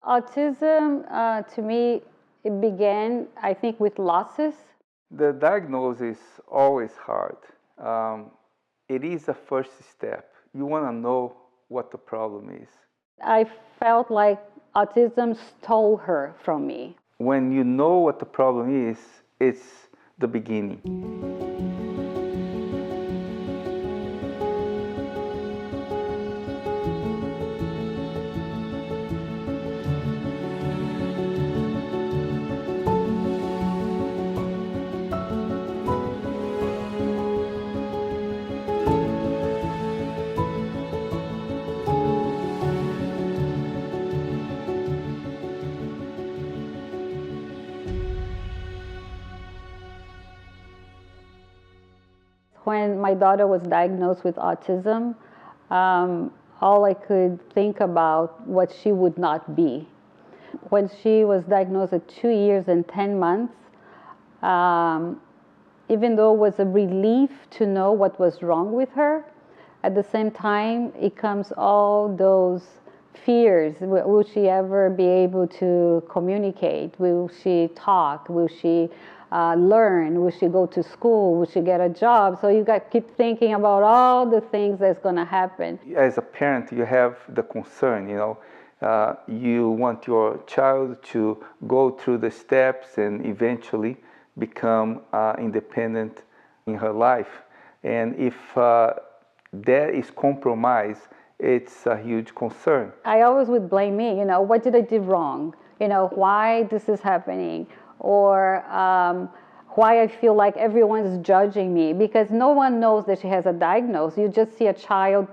Autism, to me, it began, I think, with losses. The diagnosis is always hard. It is a first step. You want to know what the problem is. I felt like autism stole her from me. When you know what the problem is, it's the beginning. When my daughter was diagnosed with autism, all I could think about what she would not be. When she was diagnosed at 2 years and 10 months, even though it was a relief to know what was wrong with her, at the same time, it comes all those fears. Will she ever be able to communicate? Will she talk? Will she learn? Will she go to school? Will she get a job? So you keep thinking about all the things that's going to happen. As a parent, you have the concern, you want your child to go through the steps and eventually become independent in her life. And if that is compromised, it's a huge concern. I always would blame me, what did I do wrong? Why this is happening? Or why I feel like everyone's judging me, because no one knows that she has a diagnosis. You just see a child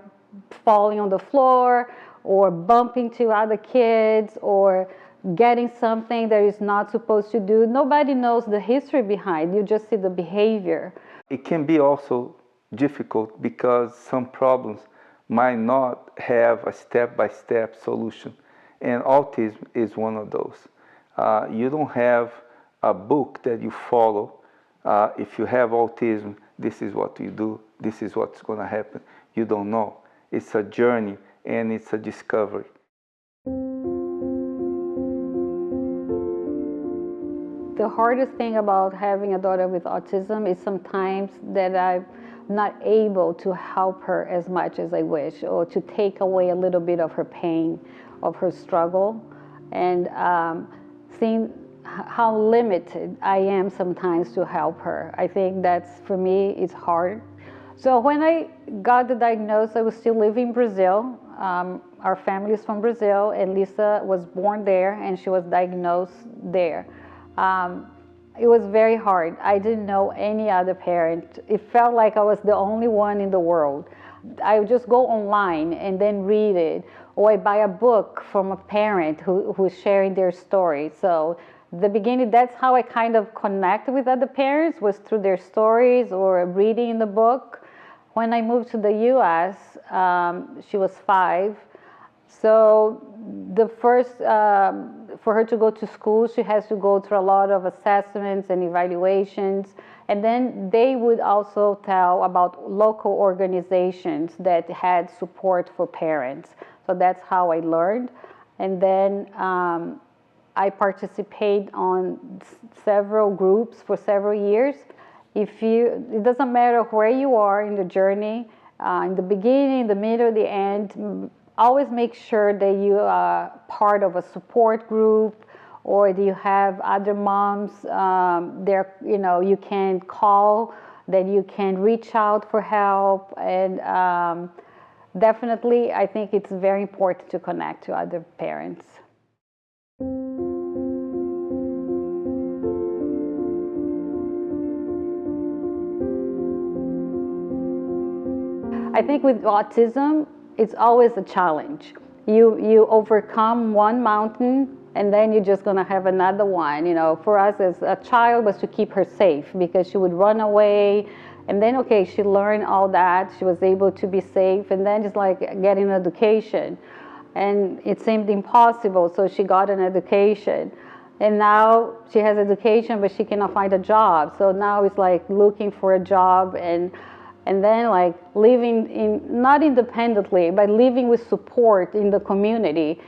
falling on the floor or bumping to other kids or getting something that is not supposed to do. Nobody knows the history behind. You just see the behavior. It can be also difficult because some problems might not have a step-by-step solution, and autism is one of those. You don't have a book that you follow. If you have autism, this is what you do, this is what's going to happen. You don't know. It's a journey and it's a discovery. The hardest thing about having a daughter with autism is sometimes that I'm not able to help her as much as I wish, or to take away a little bit of her pain, of her struggle, and seeing how limited I am sometimes to help her. I think that's, for me, it's hard. So when I got the diagnosis, I was still living in Brazil. Our family is from Brazil, and Lisa was born there, and she was diagnosed there. It was very hard. I didn't know any other parent. It felt like I was the only one in the world. I would just go online and then read it, or I buy a book from a parent who's sharing their story. So the beginning, that's how I kind of connect with other parents, was through their stories or reading in the book. When I moved to the US, she was 5. So the first, for her to go to school, she has to go through a lot of assessments and evaluations. And then they would also tell about local organizations that had support for parents. So that's how I learned. And then I participate on several groups for several years. It doesn't matter where you are in the journey, in the beginning, the middle, the end, always make sure that you are part of a support group, or that you have other moms there, you can call, that you can reach out for help. And definitely, I think it's very important to connect to other parents. I think with autism, it's always a challenge. You overcome one mountain, and then you're just going to have another one. For us as a child was to keep her safe, because she would run away, and then she learned all that. She was able to be safe, and then it's like getting an education, and it seemed impossible. So she got an education, and now she has education, but she cannot find a job. So now it's like looking for a job, and then like living not independently, but living with support in the community.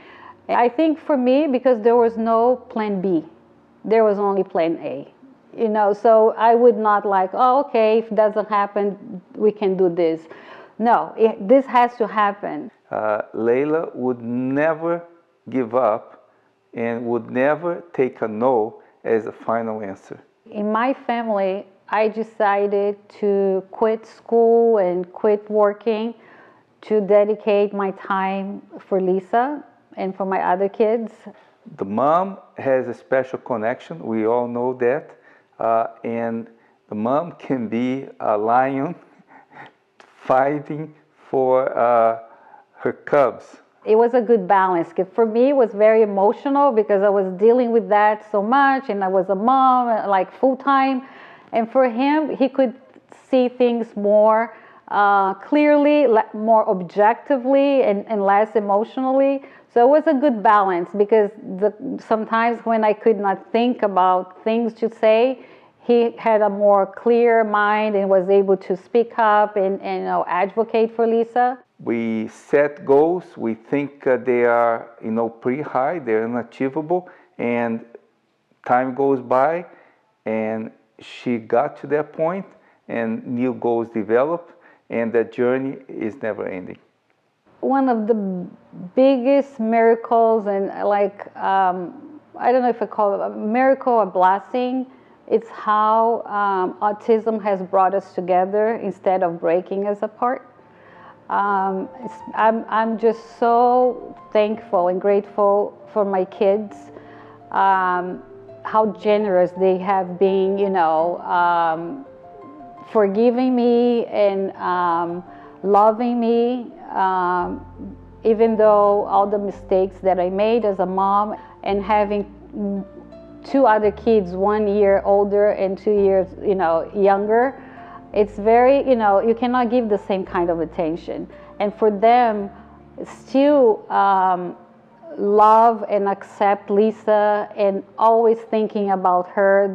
I think for me, because there was no plan B, there was only plan A. So I would not like, oh, okay, if it doesn't happen, we can do this. No, this has to happen. Leila would never give up and would never take a no as a final answer. In my family, I decided to quit school and quit working to dedicate my time for Lisa and for my other kids. The mom has a special connection, we all know that, and the mom can be a lion fighting for her cubs. It was a good balance. For me, it was very emotional because I was dealing with that so much, and I was a mom, like full time. And for him, he could see things more clearly, more objectively, and less emotionally. So it was a good balance because sometimes when I could not think about things to say, he had a more clear mind and was able to speak up and advocate for Lisa. We set goals. We think they are pretty high, they're unachievable, and time goes by, and she got to that point, and new goals develop, and that journey is never ending. One of the biggest miracles, and I don't know if I call it a miracle or blessing, it's how autism has brought us together instead of breaking us apart. I'm just so thankful and grateful for my kids, how generous they have been, forgiving me and loving me, even though all the mistakes that I made as a mom, and having 2 other kids, 1 year older and 2 years, younger. It's very, you cannot give the same kind of attention. And for them, still love and accept Lisa and always thinking about her.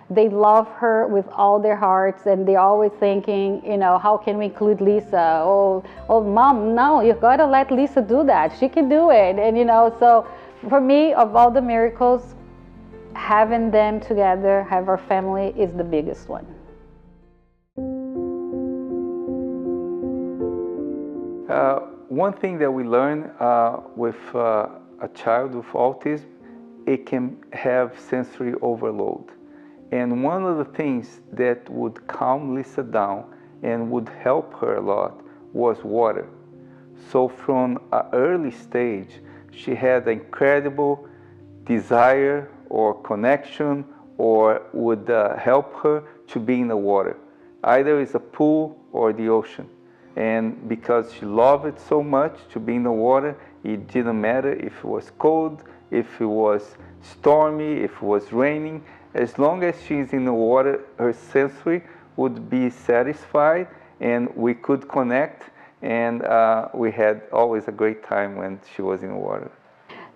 They love her with all their hearts, and they're always thinking, how can we include Lisa? Oh, mom, no, you gotta let Lisa do that. She can do it. And, so for me, of all the miracles, having them together, have our family, is the biggest one. One thing that we learn with a child with autism, it can have sensory overload. And one of the things that would calm Lisa down and would help her a lot was water. So from an early stage, she had an incredible desire or connection, or would help her to be in the water. Either it's a pool or the ocean. And because she loved it so much to be in the water, it didn't matter if it was cold, if it was stormy, if it was raining. As long as she's in the water, her sensory would be satisfied, and we could connect, and we had always a great time when she was in the water.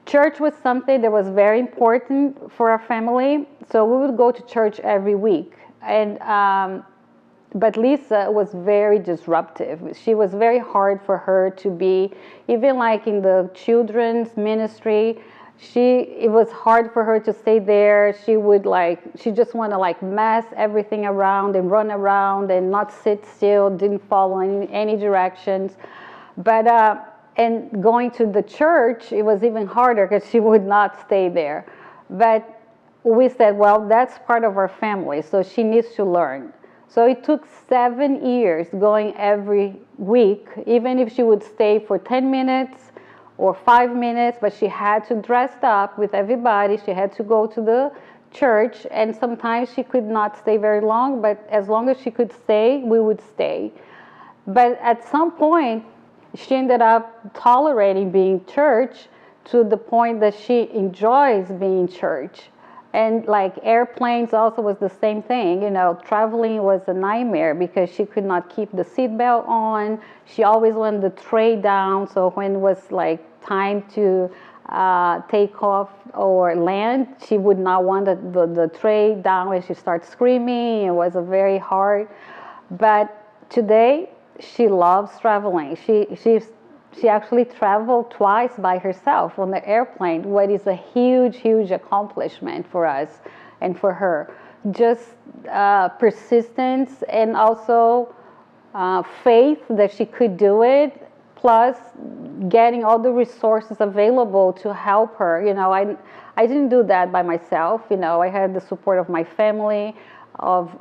Church was something that was very important for our family, so we would go to church every week. And but Lisa was very disruptive. She was very hard for her to be, even like in the children's ministry, it was hard for her to stay there. She just want to mess everything around and run around and not sit still, didn't follow any directions. But and going to the church, it was even harder because she would not stay there. But we said, well, that's part of our family, so she needs to learn. So it took 7 years going every week, even if she would stay for 10 minutes or 5 minutes, but she had to dress up with everybody. She had to go to the church, and sometimes she could not stay very long, but as long as she could stay, we would stay. But at some point, she ended up tolerating being church to the point that she enjoys being church. And like airplanes also was the same thing. Traveling was a nightmare because she could not keep the seatbelt on. She always wanted the tray down. So when it was time to take off or land, she would not want the tray down, and she started screaming. It was very hard. But today, she loves traveling. She actually traveled twice by herself on the airplane, what is a huge, huge accomplishment for us and for her. Just persistence and also faith that she could do it, plus getting all the resources available to help her. I didn't do that by myself. I had the support of my family, of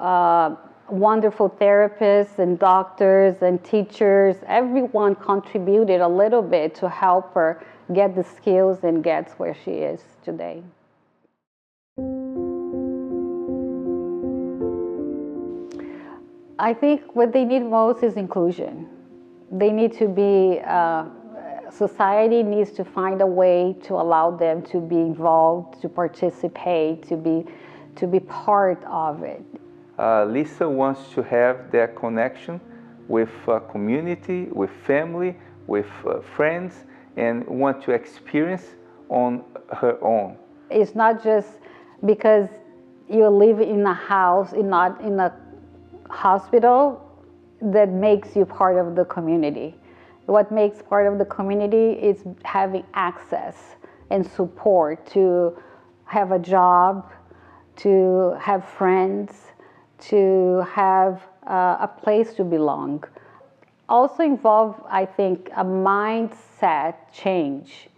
wonderful therapists and doctors and teachers. Everyone contributed a little bit to help her get the skills and get where she is today. I think what they need most is inclusion. They need to be, society needs to find a way to allow them to be involved, to participate, to be part of it. Lisa wants to have that connection with community, with family, with friends, and want to experience on her own. It's not just because you live in a house, not in a hospital, that makes you part of the community. What makes part of the community is having access and support to have a job, to have friends, to have a place to belong. Also involve, I think, a mindset change.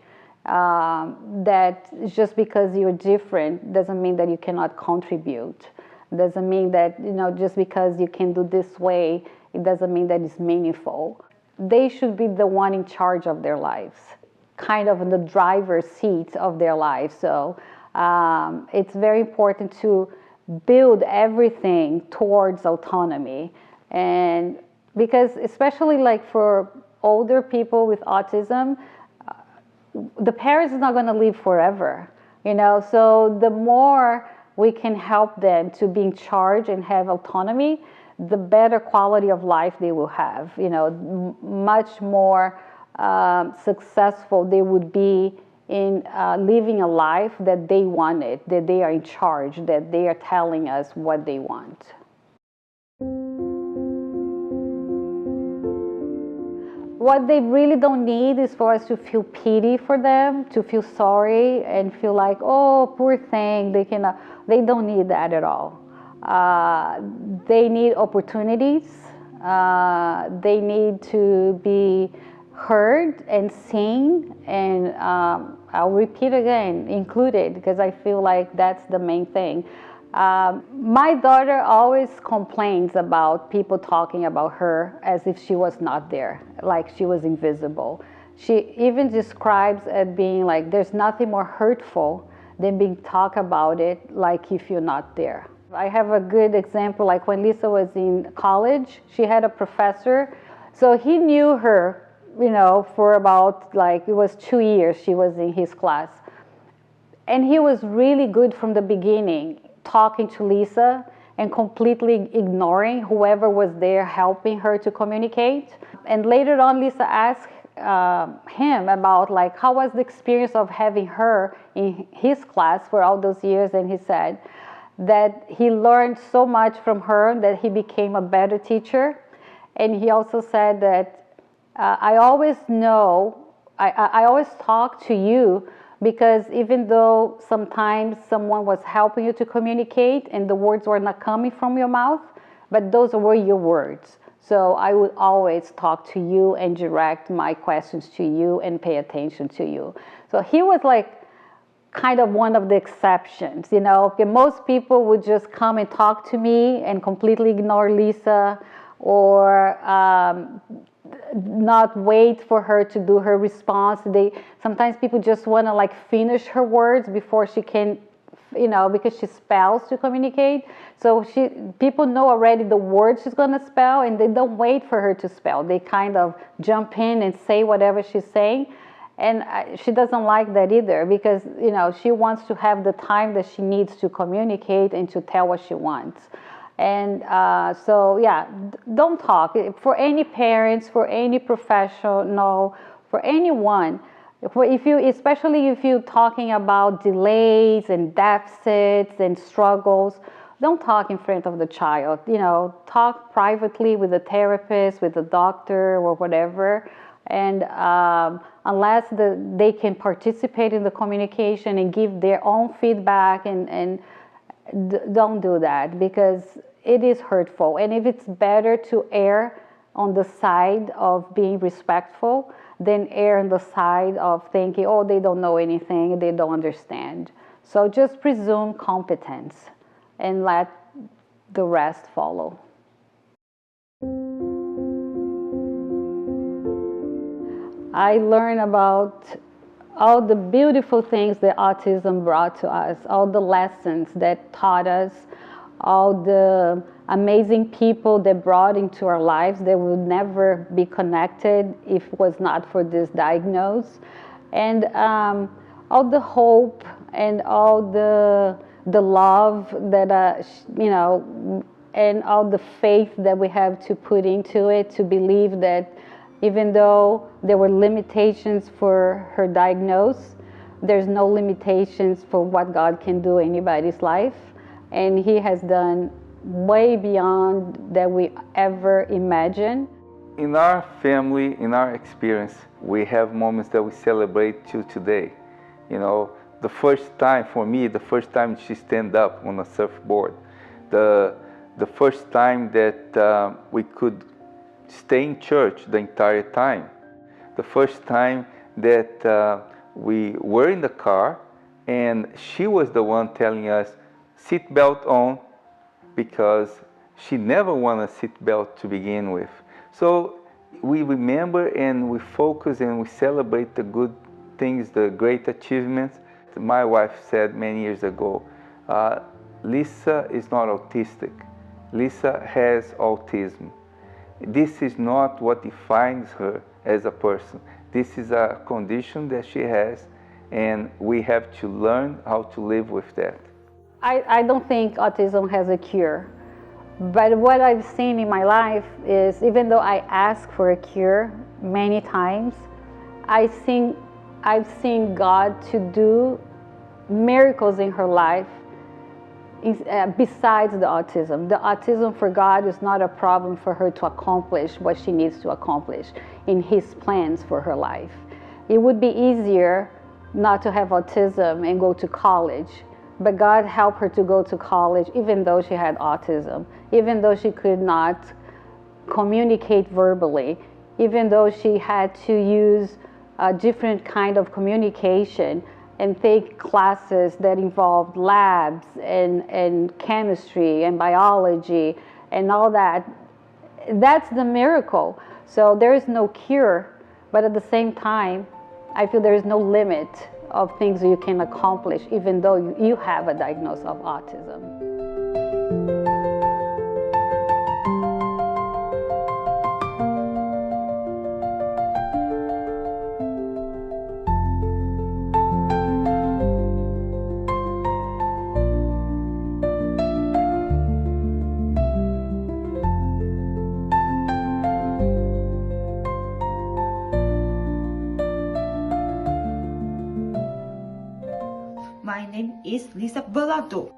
That just because you're different doesn't mean that you cannot contribute. Doesn't mean that, just because you can do this way, it doesn't mean that it's meaningful. They should be the one in charge of their lives, kind of in the driver's seat of their lives. So it's very important to build everything towards autonomy. And because especially like for older people with autism, the parents is not going to live forever, so the more we can help them to be in charge and have autonomy, the better quality of life they will have, much more successful they would be in living a life that they wanted, that they are in charge, that they are telling us what they want. What they really don't need is for us to feel pity for them, to feel sorry and feel like, oh, poor thing, they don't need that at all. They need opportunities. They need to be heard and seen, and I'll repeat again, included, because I feel like that's the main thing. My daughter always complains about people talking about her as if she was not there, like she was invisible. She even describes it being like there's nothing more hurtful than being talked about it like if you're not there. I have a good example, like when Lisa was in college, she had a professor, so he knew her, for about it was 2 years she was in his class. And he was really good from the beginning, talking to Lisa and completely ignoring whoever was there helping her to communicate. And later on, Lisa asked him about how was the experience of having her in his class for all those years, and he said that he learned so much from her that he became a better teacher. And he also said that I always talk to you, because even though sometimes someone was helping you to communicate and the words were not coming from your mouth, but those were your words. So I would always talk to you and direct my questions to you and pay attention to you. So he was kind of one of the exceptions, Most people would just come and talk to me and completely ignore Lisa, or not wait for her to do her response. Sometimes people just want to finish her words before she can, because she spells to communicate. So people know already the words she's going to spell, and they don't wait for her to spell. They kind of jump in and say whatever she's saying. And she doesn't like that either, because, she wants to have the time that she needs to communicate and to tell what she wants. And don't talk. For any parents, for any professional, for anyone, especially if you're talking about delays and deficits and struggles, don't talk in front of the child. Talk privately with a therapist, with a doctor, or whatever. And unless they can participate in the communication and give their own feedback, and don't do that, because it is hurtful. And if it's better to err on the side of being respectful than err on the side of thinking, oh, they don't know anything, they don't understand. So just presume competence and let the rest follow. I learned about all the beautiful things that autism brought to us, all the lessons that taught us, all the amazing people that brought into our lives that would never be connected if it was not for this diagnosis, and all the hope and all the love that and all the faith that we have to put into it, to believe that even though there were limitations for her diagnosis, there's no limitations for what God can do in anybody's life. And He has done way beyond that we ever imagined. In our family, in our experience, we have moments that we celebrate till today. You know, the first time, for me, the first time she stand up on a surfboard, the first time that we could stay in church the entire time, the first time that we were in the car and she was the one telling us, seat belt on, because she never wore a seat belt to begin with. So we remember and we focus and we celebrate the good things, the great achievements. My wife said many years ago, Lisa is not autistic. Lisa has autism. This is not what defines her as a person. This is a condition that she has, and we have to learn how to live with that. I don't think autism has a cure. But what I've seen in my life is, even though I ask for a cure many times, I've seen God to do miracles in her life besides the autism. The autism for God is not a problem for her to accomplish what she needs to accomplish in His plans for her life. It would be easier not to have autism and go to college, but God helped her to go to college even though she had autism, even though she could not communicate verbally, even though she had to use a different kind of communication and take classes that involved labs and chemistry and biology and all that. That's the miracle. So there is no cure, but at the same time, I feel there is no limit of things you can accomplish even though you have a diagnosis of autism. My name is Lisa Vallado.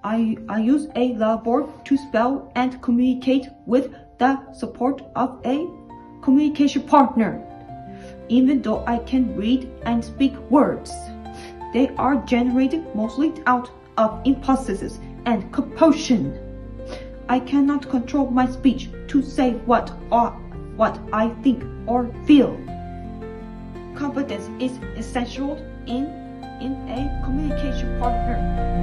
I use a Letterboard to spell and communicate with the support of a communication partner. Even though I can read and speak words, they are generated mostly out of impulses and compulsion. I cannot control my speech to say what I think or feel. Competence is essential in a communication partner.